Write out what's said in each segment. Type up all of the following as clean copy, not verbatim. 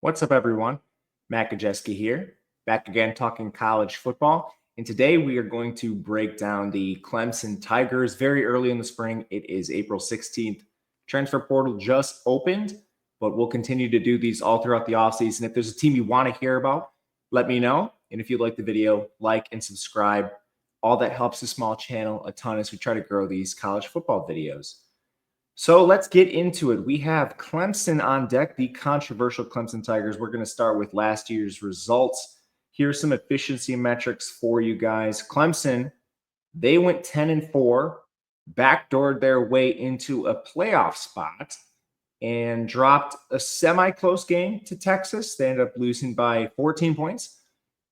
What's up, everyone? Matt Gajewski here, back again talking college football. And today we are going to break down the Clemson Tigers very early in the spring. It is April 16th. Transfer portal just opened, but we'll continue to do these all throughout the offseason. If there's a team you want to hear about, let me know. And if you like the video, like and subscribe. All that helps the small channel a ton as we try to grow these college football videos. So let's get into it. We have Clemson on deck, the controversial Clemson Tigers. We're going to start with last year's results. Here's some efficiency metrics for you guys. Clemson, they went 10-4, backdoored their way into a playoff spot, and dropped a semi-close game to Texas. They ended up losing by 14 points.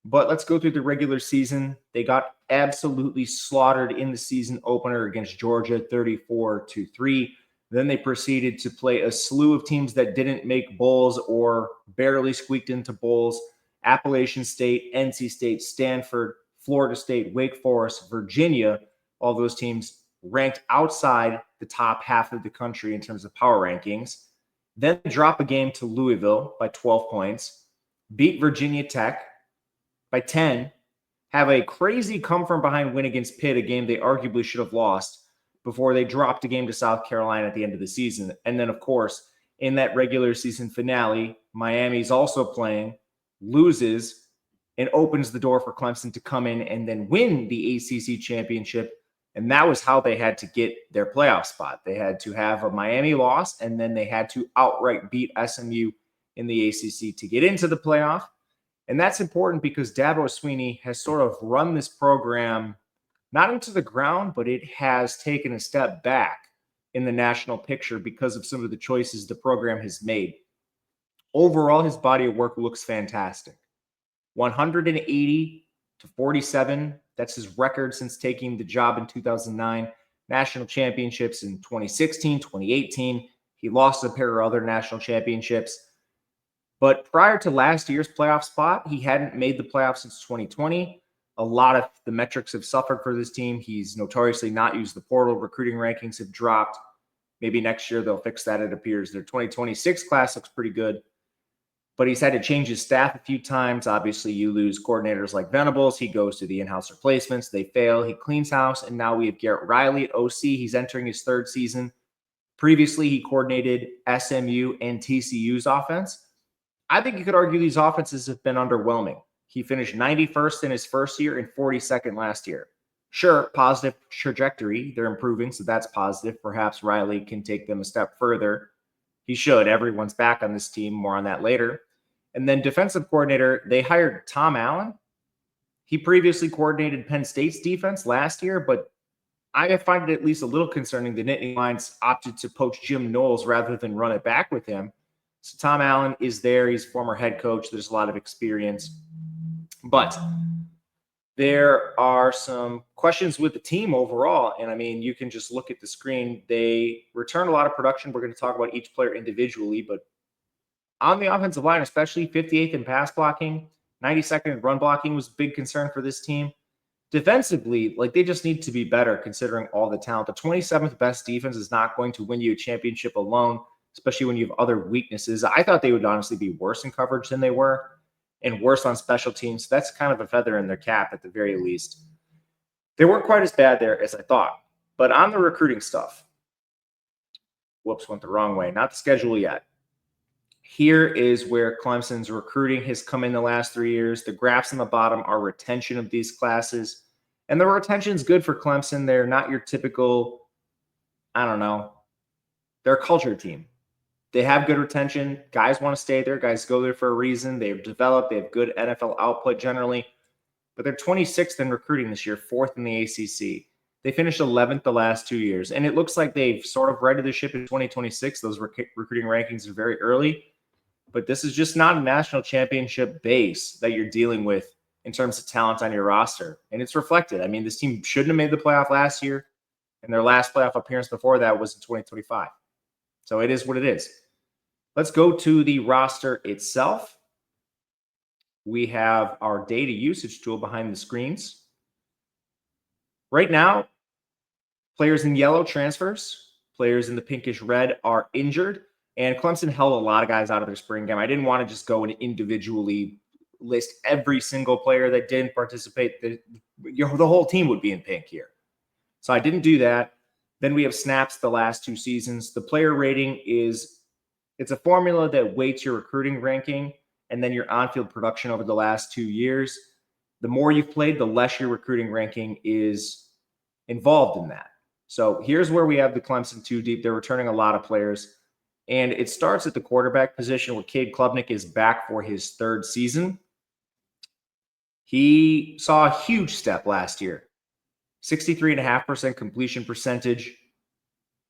But let's go through the regular season. They got absolutely slaughtered in the season opener against Georgia, 34-3. Then they proceeded to play a slew of teams that didn't make bowls or barely squeaked into bowls. Appalachian State, NC State, Stanford, Florida State, Wake Forest, Virginia, all those teams ranked outside the top half of the country in terms of power rankings. Then drop a game to Louisville by 12 points, beat Virginia Tech by 10, have a crazy come-from-behind win against Pitt, a game they arguably should have lost, before they dropped a game to South Carolina at the end of the season. And then, of course, in that regular season finale, Miami's also playing, loses, and opens the door for Clemson to come in and then win the ACC championship. And that was how they had to get their playoff spot. They had to have a Miami loss, and then they had to outright beat SMU in the ACC to get into the playoff. And that's important because Dabo Swinney has sort of run this program not into the ground, but it has taken a step back in the national picture because of some of the choices the program has made. Overall, his body of work looks fantastic. 180-47, that's his record since taking the job in 2009. National championships in 2016, 2018. He lost a pair of other national championships. But prior to last year's playoff spot, he hadn't made the playoffs since 2020. A lot of the metrics have suffered for this team. He's notoriously not used the portal. Recruiting rankings have dropped. Maybe next year they'll fix that, it appears. Their 2026 class looks pretty good. But he's had to change his staff a few times. Obviously, you lose coordinators like Venables. He goes to the in-house replacements. They fail. He cleans house. And now we have Garrett Riley at OC. He's entering his third season. Previously, he coordinated SMU and TCU's offense. I think you could argue these offenses have been underwhelming. He finished 91st in his first year and 42nd last year. Sure, positive trajectory. They're improving, so that's positive. Perhaps Riley can take them a step further. He should. Everyone's back on this team. More on that later. And then defensive coordinator, they hired Tom Allen. He previously coordinated Penn State's defense last year, but I find it at least a little concerning the Nittany Lions opted to poach Jim Knowles rather than run it back with him. So Tom Allen is there. He's former head coach. There's a lot of experience. But there are some questions with the team overall. And I mean, you can just look at the screen. They return a lot of production. We're going to talk about each player individually. But on the offensive line, especially 58th in pass blocking, 92nd in run blocking was a big concern for this team. Defensively, like they just need to be better considering all the talent. The 27th best defense is not going to win you a championship alone, especially when you have other weaknesses. I thought they would honestly be worse in coverage than they were and worse on special teams. That's kind of a feather in their cap at the very least. They weren't quite as bad there as I thought. But on the recruiting stuff, whoops, went the wrong way. Not the schedule yet. Here is where Clemson's recruiting has come in the last 3 years. The graphs on the bottom are retention of these classes. And the retention is good for Clemson. They're not your typical, they're a culture team. They have good retention. Guys want to stay there. Guys go there for a reason. They've developed. They have good NFL output generally. But they're 26th in recruiting this year, 4th in the ACC. They finished 11th the last 2 years. And it looks like they've sort of righted the ship in 2026. Those recruiting rankings are very early. But this is just not a national championship base that you're dealing with in terms of talent on your roster. And it's reflected. I mean, this team shouldn't have made the playoff last year. And their last playoff appearance before that was in 2025. So it is what it is. Let's go to the roster itself. We have our data usage tool behind the screens. Right now, players in yellow transfers, players in the pinkish red are injured. And Clemson held a lot of guys out of their spring game. I didn't want to just go and individually list every single player that didn't participate. The whole team would be in pink here. So I didn't do that. Then we have snaps the last 2 seasons. The player rating it's a formula that weights your recruiting ranking and then your on-field production over the last 2 years. The more you've played, the less your recruiting ranking is involved in that. So here's where we have the Clemson 2 deep. They're returning a lot of players. And it starts at the quarterback position where Cade Klubnik is back for his 3rd season. He saw a huge step last year. 63.5% completion percentage.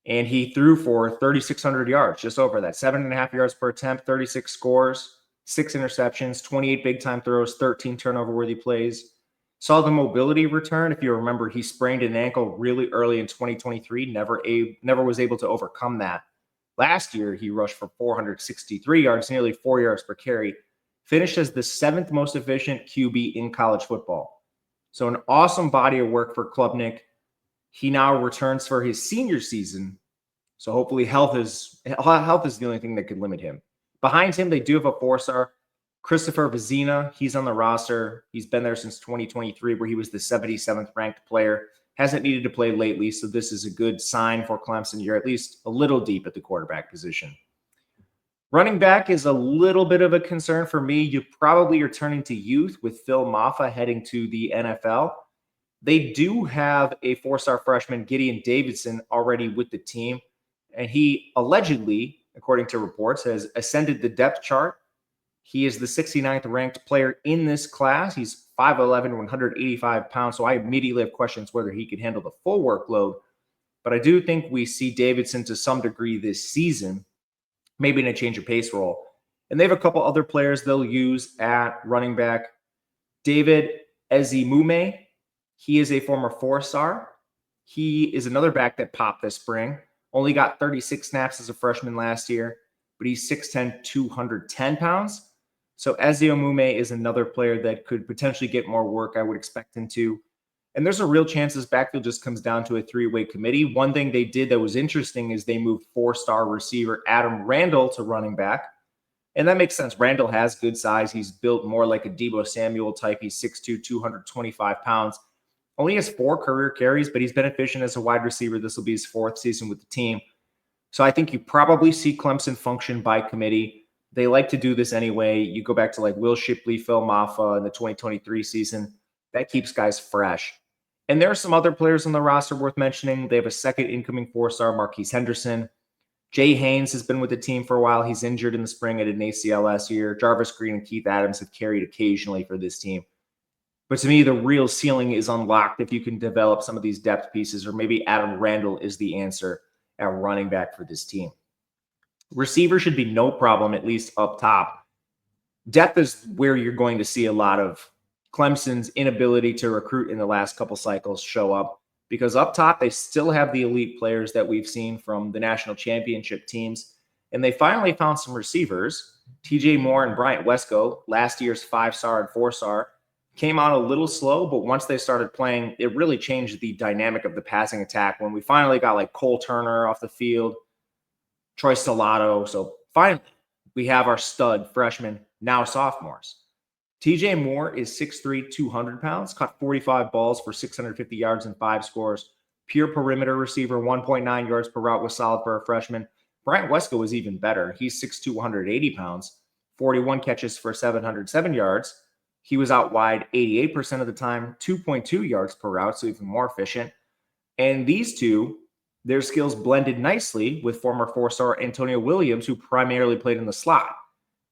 And he threw for 3,600 yards, just over that. 7.5 yards per attempt, 36 scores, 6 interceptions, 28 big-time throws, 13 turnover-worthy plays. Saw the mobility return. If you remember, he sprained an ankle really early in 2023, never was able to overcome that. Last year, he rushed for 463 yards, nearly 4 yards per carry, finished as the 7th most efficient QB in college football. So an awesome body of work for Klubnik. He now returns for his senior season. So hopefully health is the only thing that could limit him. Behind him, they do have a 4-star, Christopher Vizina. He's on the roster. He's been there since 2023, where he was the 77th ranked player. Hasn't needed to play lately, so this is a good sign for Clemson. You're at least a little deep at the quarterback position. Running back is a little bit of a concern for me. You probably are turning to youth with Phil Maffa heading to the NFL. They do have a 4-star freshman, Gideon Davidson, already with the team. And he allegedly, according to reports, has ascended the depth chart. He is the 69th ranked player in this class. He's 5'11", 185 pounds. So I immediately have questions whether he could handle the full workload. But I do think we see Davidson to some degree this season, maybe in a change of pace role. And they have a couple other players they'll use at running back. David Ezimume. He is a former 4-star. He is another back that popped this spring. Only got 36 snaps as a freshman last year, but he's 6'10", 210 pounds. So Ezimume is another player that could potentially get more work. I would expect him to. And there's a real chance this backfield just comes down to a 3-way committee. One thing they did that was interesting is they moved 4-star receiver Adam Randall to running back. And that makes sense. Randall has good size. He's built more like a Deebo Samuel type. He's 6'2", 225 pounds. Only has 4 career carries, but he's been efficient as a wide receiver. This will be his 4th season with the team. So I think you probably see Clemson function by committee. They like to do this anyway. You go back to like Will Shipley, Phil Maffa in the 2023 season. That keeps guys fresh. And there are some other players on the roster worth mentioning. They have a second incoming 4-star, Marquise Henderson. Jay Haynes has been with the team for a while. He's injured in the spring at an ACL last year. Jarvis Green and Keith Adams have carried occasionally for this team. But to me, the real ceiling is unlocked if you can develop some of these depth pieces, or maybe Adam Randall is the answer at running back for this team. Receiver should be no problem, at least up top. Depth is where you're going to see a lot of Clemson's inability to recruit in the last couple cycles show up, because up top, they still have the elite players that we've seen from the national championship teams. And they finally found some receivers. TJ Moore and Bryant Wesco, last year's 5-star and 4-star, came out a little slow, but once they started playing, it really changed the dynamic of the passing attack when we finally got like Cole Turner off the field, Troy Stellato. So finally, we have our stud freshmen, now sophomores. TJ Moore is 6'3", 200 pounds, caught 45 balls for 650 yards and 5 scores. Pure perimeter receiver, 1.9 yards per route was solid for a freshman. Bryant Wesco was even better. He's 6'2", 180 pounds, 41 catches for 707 yards. He was out wide 88% of the time, 2.2 yards per route, so even more efficient. And these two, their skills blended nicely with former 4-star Antonio Williams, who primarily played in the slot.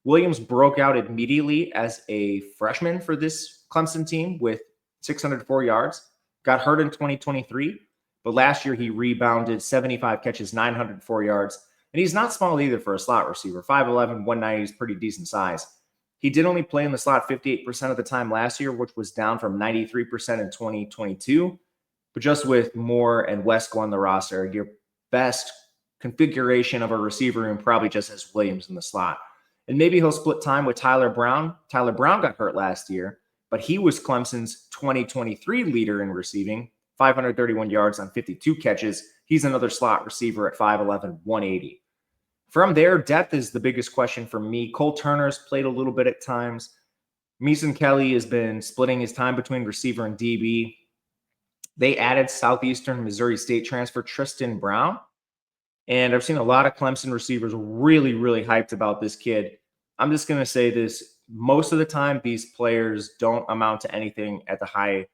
Williams broke out immediately as a freshman for this Clemson team with 604 yards, got hurt in 2023, but last year he rebounded 75 catches, 904 yards. And he's not small either for a slot receiver. 5'11", 190 is pretty decent size. He did only play in the slot 58% of the time last year, which was down from 93% in 2022. But just with Moore and Wesco on the roster, your best configuration of a receiver room probably just has Williams in the slot. And maybe he'll split time with Tyler Brown. Tyler Brown got hurt last year, but he was Clemson's 2023 leader in receiving, 531 yards on 52 catches. He's another slot receiver at 5'11", 180. From there, depth is the biggest question for me. Cole Turner's played a little bit at times. Mason Kelly has been splitting his time between receiver and DB. They added Southeastern Missouri State transfer Tristan Brown. And I've seen a lot of Clemson receivers really, really hyped about this kid. I'm just going to say this. Most of the time, these players don't amount to anything at the high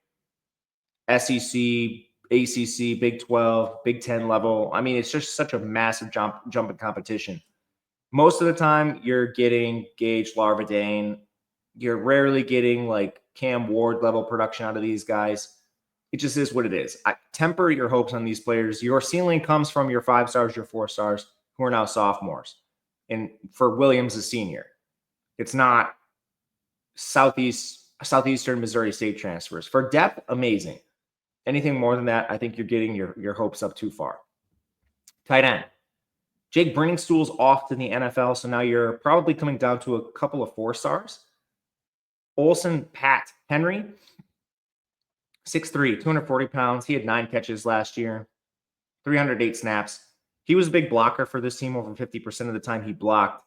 SEC, ACC, Big 12, Big 10 level. I mean, it's just such a massive jump in competition. Most of the time, you're getting Gage Larvadane. You're rarely getting like Cam Ward level production out of these guys. It just is what it is. Temper your hopes on these players. Your ceiling comes from your 5 stars, your 4 stars, who are now sophomores. And for Williams, a senior. It's not Southeastern Missouri State transfers. For depth, amazing. Anything more than that, I think you're getting your hopes up too far. Tight end. Jake Briningstool's off to the NFL, so now you're probably coming down to a couple of 4 stars. Olson Pat Henry, 6'3", 240 pounds. He had 9 catches last year, 308 snaps. He was a big blocker for this team. Over 50% of the time he blocked.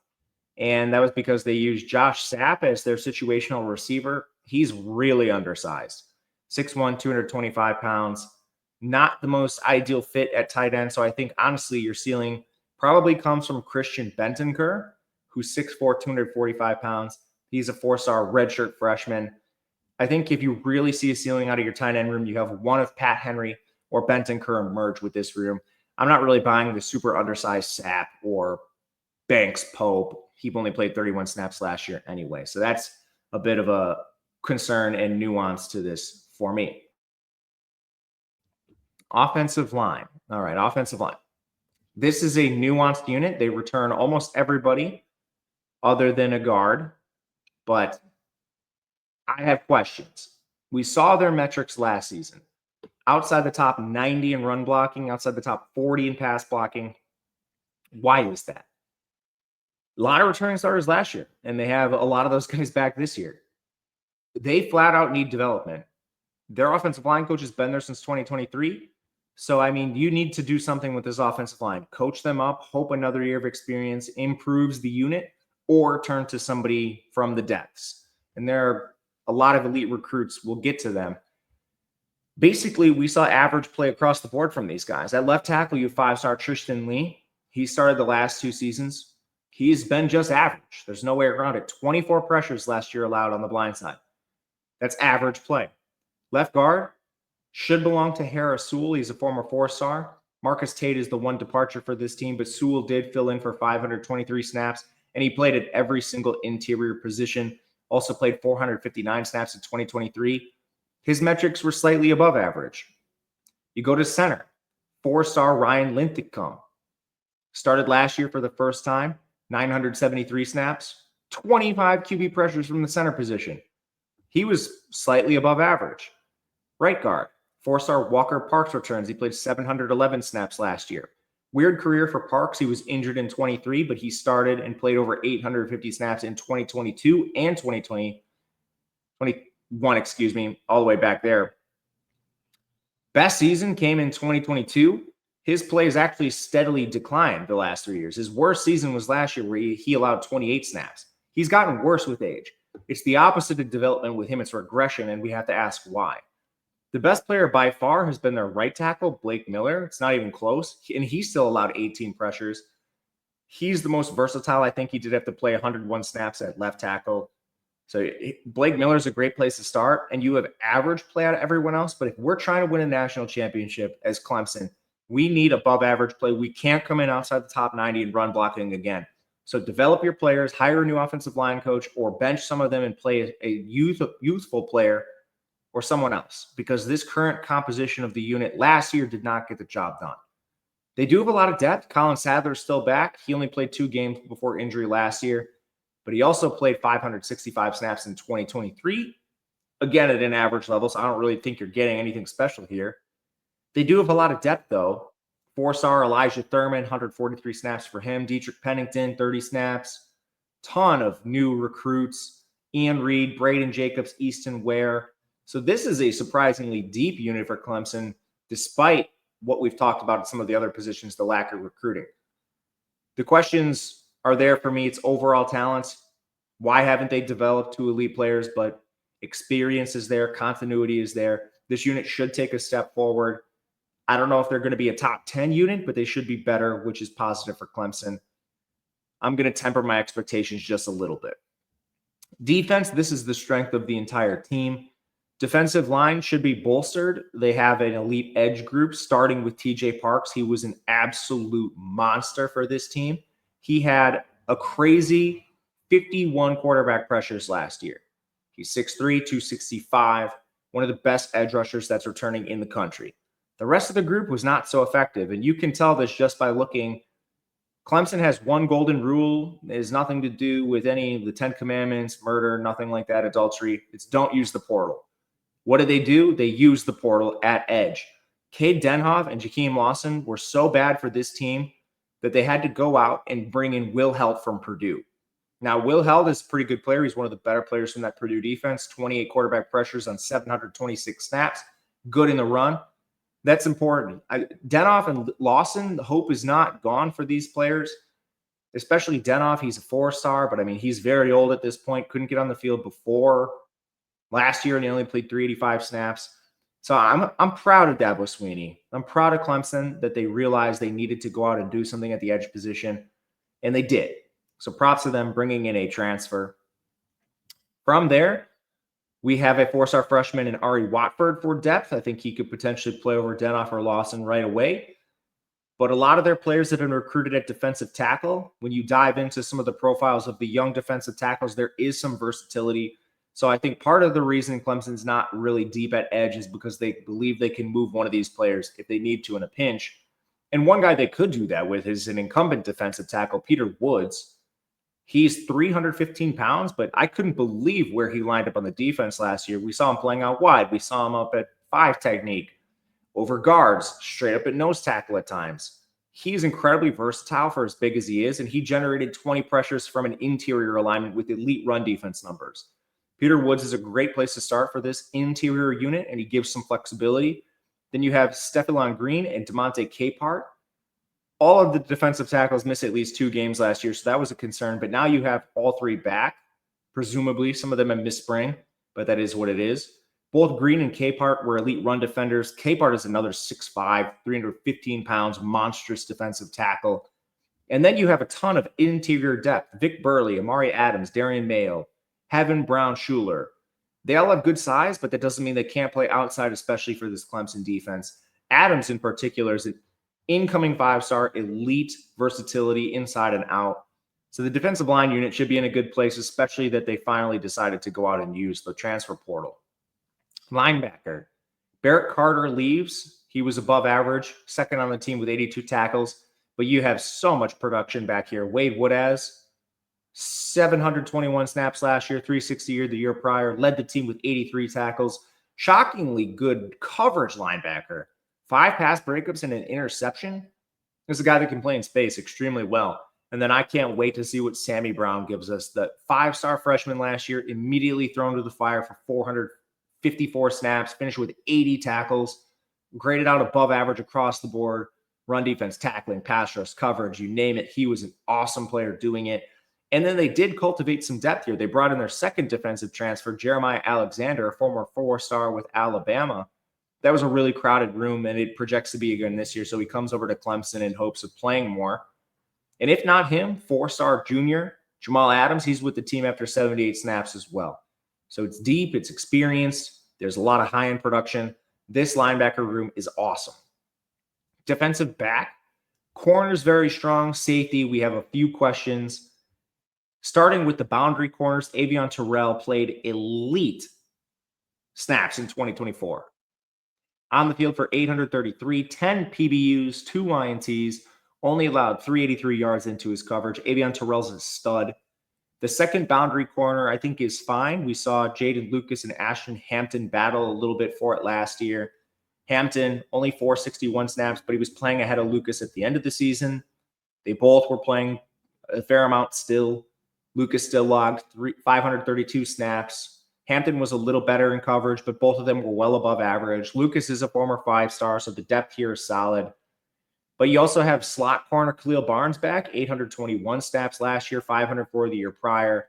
And that was because they used Josh Sapp as their situational receiver. He's really undersized. 6'1", 225 pounds. Not the most ideal fit at tight end. So I think, honestly, your ceiling probably comes from Christian Bentoncourt, who's 6'4", 245 pounds. He's a 4-star redshirt freshman. I think if you really see a ceiling out of your tight end room, you have one of Pat Henry or Bentoncourt emerge with this room. I'm not really buying the super undersized Sapp or Banks Pope. He only played 31 snaps last year anyway. So that's a bit of a concern and nuance to this for me. Offensive line. All right, offensive line. This is a nuanced unit. They return almost everybody other than a guard, but I have questions. We saw their metrics last season. Outside the top 90 in run blocking, outside the top 40 in pass blocking. Why is that? A lot of returning starters last year, and they have a lot of those guys back this year. They flat out need development. Their offensive line coach has been there since 2023. So, I mean, you need to do something with this offensive line. Coach them up, hope another year of experience improves the unit, or turn to somebody from the depths. And there are a lot of elite recruits. We'll get to them. Basically, we saw average play across the board from these guys. At left tackle, you have 5-star Tristan Lee. He started the last 2 seasons. He's been just average. There's no way around it. 24 pressures last year allowed on the blind side. That's average play. Left guard should belong to Harris Sewell. He's a former 4-star. Marcus Tate is the one departure for this team, but Sewell did fill in for 523 snaps, and he played at every single interior position. Also played 459 snaps in 2023. His metrics were slightly above average. You go to center. 4-star Ryan Linthicum. Started last year for the first time. 973 snaps. 25 QB pressures from the center position. He was slightly above average. Right guard. 4-star Walker Parks returns. He played 711 snaps last year. Weird career for Parks. He was injured in 23, but he started and played over 850 snaps in 2022 and 2021, all the way back there. Best season came in 2022. His plays actually steadily declined the last 3 years. His worst season was last year where he allowed 28 snaps. He's gotten worse with age. It's the opposite of development with him. It's regression, and we have to ask why. The best player by far has been their right tackle, Blake Miller. It's not even close. And he still allowed 18 pressures. He's the most versatile. I think he did have to play 101 snaps at left tackle. So Blake Miller is a great place to start. And you have average play out of everyone else. But if we're trying to win a national championship as Clemson, we need above average play. We can't come in outside the top 90 and run blocking again. So develop your players, hire a new offensive line coach, or bench some of them and play a youthful player or someone else, because this current composition of the unit last year did not get the job done. They do have a lot of depth. Colin Sadler is still back. He only played 2 games before injury last year, but he also played 565 snaps in 2023, again at an average level, so I don't really think you're getting anything special here. They do have a lot of depth, though. 4-star Elijah Thurman, 143 snaps for him. Dietrich Pennington, 30 snaps. Ton of new recruits. Ian Reed, Braden Jacobs, Easton Ware. So this is a surprisingly deep unit for Clemson, despite what we've talked about at some of the other positions, the lack of recruiting. The questions are there for me. It's overall talent. Why haven't they developed two elite players? But experience is there, continuity is there. This unit should take a step forward. I don't know if they're going to be a top 10 unit, but they should be better, which is positive for Clemson. I'm going to temper my expectations just a little bit. Defense, this is the strength of the entire team. Defensive line should be bolstered. They have an elite edge group starting with TJ Parks. He was an absolute monster for this team. He had a crazy 51 quarterback pressures last year. He's 6'3", 265, one of the best edge rushers that's returning in the country. The rest of the group was not so effective, and you can tell this just by looking. Clemson has one golden rule. It has nothing to do with any of the 10 commandments, murder, nothing like that, adultery. It's don't use the portal. What did they do? They used the portal at edge. Cade Denhoff and Jakeem Lawson were so bad for this team that they had to go out and bring in Will Held from Purdue. Now, Will Held is a pretty good player. He's one of the better players from that Purdue defense. 28 quarterback pressures on 726 snaps. Good in the run. That's important. Denhoff and Lawson, the hope is not gone for these players, especially Denhoff. He's a 4-star, but I mean, he's very old at this point. Couldn't get on the field before last year, and he only played 385 snaps. So I'm proud of Dabo Swinney. I'm proud of Clemson that they realized they needed to go out and do something at the edge position, and they did. So props to them bringing in a transfer. From there, we have a 4-star freshman in Ari Watford for depth. I think he could potentially play over Denhoff or Lawson right away. But a lot of their players have been recruited at defensive tackle. When you dive into some of the profiles of the young defensive tackles, there is some versatility. So I think part of the reason Clemson's not really deep at edge is because they believe they can move one of these players if they need to in a pinch. And one guy they could do that with is an incumbent defensive tackle, Peter Woods. He's 315 pounds, but I couldn't believe where he lined up on the defense last year. We saw him playing out wide. We saw him up at 5 technique, over guards, straight up at nose tackle at times. He's incredibly versatile for as big as he is, and he generated 20 pressures from an interior alignment with elite run defense numbers. Peter Woods is a great place to start for this interior unit, and he gives some flexibility. Then you have Stefan Green and DeMonte Capehart. All of the defensive tackles missed at least 2 games last year, so that was a concern. But now you have all 3 back. Presumably, some of them have missed spring, but that is what it is. Both Green and Capehart were elite run defenders. Capehart is another 6'5", 315 pounds, monstrous defensive tackle. And then you have a ton of interior depth. Vic Burley, Amari Adams, Darian Mayo, Heaven Brown-Schuler. They all have good size, but that doesn't mean they can't play outside, especially for this Clemson defense. Adams in particular is an incoming 5-star, elite versatility inside and out. So the defensive line unit should be in a good place, especially that they finally decided to go out and use the transfer portal. Linebacker. Barrett Carter leaves. He was above average, second on the team with 82 tackles. But you have so much production back here. Wade Woodaz, 721 snaps last year, 360 the year prior, led the team with 83 tackles. Shockingly good coverage linebacker. 5 pass breakups and an interception. This is a guy that can play in space extremely well. And then I can't wait to see what Sammy Brown gives us. The 5-star freshman last year, immediately thrown to the fire for 454 snaps, finished with 80 tackles, graded out above average across the board. Run defense, tackling, pass rush, coverage, you name it. He was an awesome player doing it. And then they did cultivate some depth here. They brought in their second defensive transfer, Jeremiah Alexander, a former 4-star with Alabama. That was a really crowded room, and it projects to be again this year. So he comes over to Clemson in hopes of playing more. And if not him, 4-star junior, Jamal Adams, he's with the team after 78 snaps as well. So it's deep, it's experienced. There's a lot of high-end production. This linebacker room is awesome. Defensive back, corners very strong. Safety, we have a few questions. Starting with the boundary corners, Avion Terrell played elite snaps in 2024. On the field for 833, 10 PBUs, 2 INTs, only allowed 383 yards into his coverage. Avion Terrell's a stud. The second boundary corner, I think, is fine. We saw Jaden Lucas and Ashton Hampton battle a little bit for it last year. Hampton, only 461 snaps, but he was playing ahead of Lucas at the end of the season. They both were playing a fair amount still. Lucas still logged 532 snaps. Hampton was a little better in coverage, but both of them were well above average. Lucas is a former 5-star, so the depth here is solid. But you also have slot corner Khalil Barnes back, 821 snaps last year, 504 the year prior.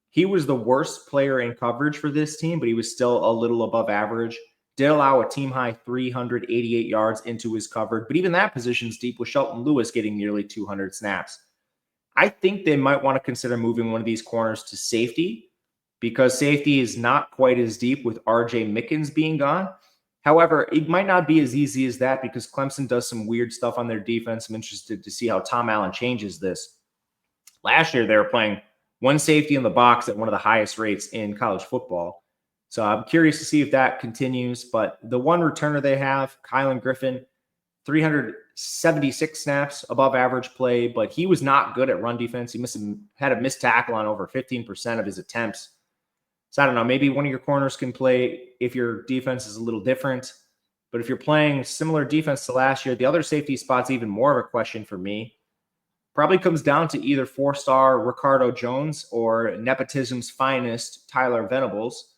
He was the worst player in coverage for this team, but he was still a little above average. Did allow a team-high 388 yards into his coverage, but even that position's deep with Shelton Lewis getting nearly 200 snaps. I think they might want to consider moving one of these corners to safety because safety is not quite as deep with R.J. Mickens being gone. However, it might not be as easy as that because Clemson does some weird stuff on their defense. I'm interested to see how Tom Allen changes this. Last year, they were playing one safety in the box at one of the highest rates in college football. So I'm curious to see if that continues. But the one returner they have, Kylan Griffin, 376 snaps, above average play, but he was not good at run defense. He had a missed tackle on over 15% of his attempts. So I don't know, maybe one of your corners can play if your defense is a little different. But if you're playing similar defense to last year, the other safety spot's even more of a question for me. Probably comes down to either four-star Ricardo Jones or nepotism's finest, Tyler Venables.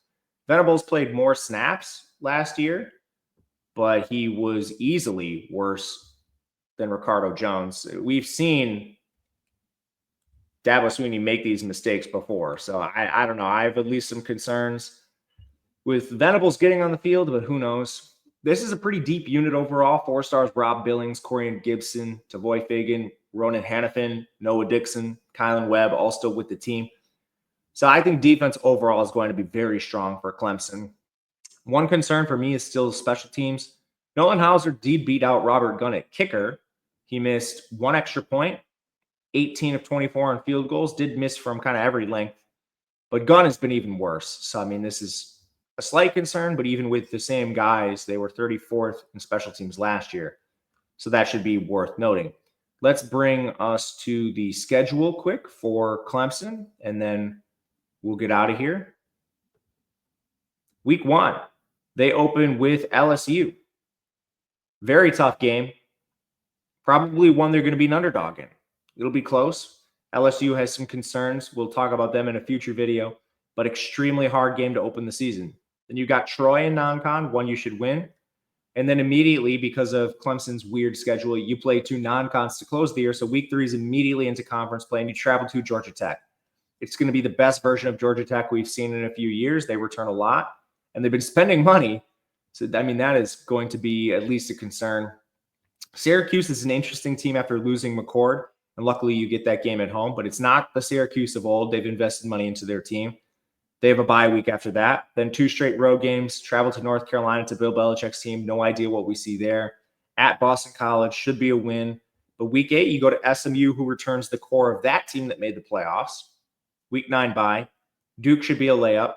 Venables played more snaps last year, but he was easily worse than Ricardo Jones. We've seen Dabo Swinney make these mistakes before. So I don't know. I have at least some concerns with Venables getting on the field, but who knows? This is a pretty deep unit overall. 4 stars, Rob Billings, Corian Gibson, Tavoy Fagan, Ronan Hannafin, Noah Dixon, Kylan Webb, all still with the team. So I think defense overall is going to be very strong for Clemson. One concern for me is still special teams. Nolan Hauser did beat out Robert Gunn at kicker. He missed 1 extra point, 18 of 24 on field goals, did miss from kind of every length. But Gunn has been even worse. So, I mean, this is a slight concern, but even with the same guys, they were 34th in special teams last year. So that should be worth noting. Let's bring us to the schedule quick for Clemson, and then we'll get out of here. Week 1, they open with LSU. Very tough game. Probably one they're going to be an underdog in. It'll be close. LSU has some concerns. We'll talk about them in a future video, but extremely hard game to open the season. Then you got Troy and non-con, one you should win. And then immediately, because of Clemson's weird schedule, you play 2 non-cons to close the year. So week 3 is immediately into conference play, and you travel to Georgia Tech. It's going to be the best version of Georgia Tech we've seen in a few years. They return a lot, and they've been spending money. So, I mean, that is going to be at least a concern. Syracuse is an interesting team after losing McCord, and luckily you get that game at home, but it's not the Syracuse of old. They've invested money into their team. They have a bye week after that. Then 2 straight road games, travel to North Carolina to Bill Belichick's team. No idea what we see there. At Boston College, should be a win. But week 8, you go to SMU, who returns the core of that team that made the playoffs. Week 9 bye. Duke should be a layup.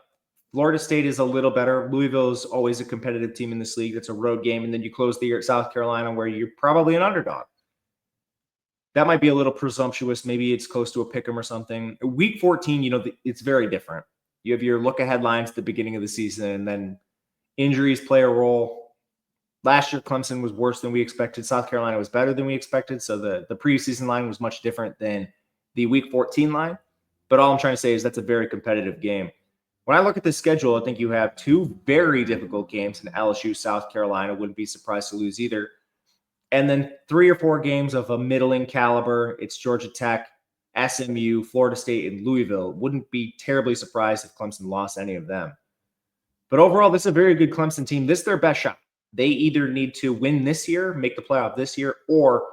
Florida State is a little better. Louisville is always a competitive team in this league. That's a road game. And then you close the year at South Carolina, where you're probably an underdog. That might be a little presumptuous. Maybe it's close to a pick 'em or something. Week 14, it's very different. You have your look-ahead lines at the beginning of the season, and then injuries play a role. Last year, Clemson was worse than we expected. South Carolina was better than we expected. So the preseason line was much different than the Week 14 line. But all I'm trying to say is that's a very competitive game. When I look at the schedule, I think you have 2 very difficult games in LSU, South Carolina. Wouldn't be surprised to lose either. And then 3 or 4 games of a middling caliber. It's Georgia Tech, SMU, Florida State, and Louisville. Wouldn't be terribly surprised if Clemson lost any of them. But overall, this is a very good Clemson team. This is their best shot. They either need to win this year, make the playoff this year, or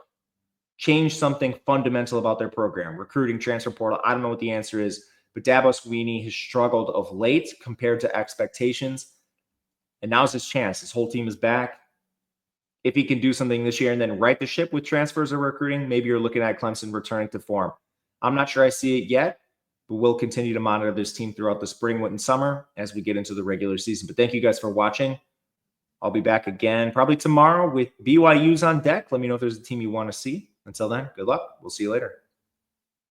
change something fundamental about their program. Recruiting, transfer portal, I don't know what the answer is. But Dabo Swinney has struggled of late compared to expectations. And now's his chance. His whole team is back. If he can do something this year and then right the ship with transfers or recruiting, maybe you're looking at Clemson returning to form. I'm not sure I see it yet, but we'll continue to monitor this team throughout the spring, winter, and summer as we get into the regular season. But thank you guys for watching. I'll be back again probably tomorrow with BYU's on deck. Let me know if there's a team you want to see. Until then, good luck. We'll see you later.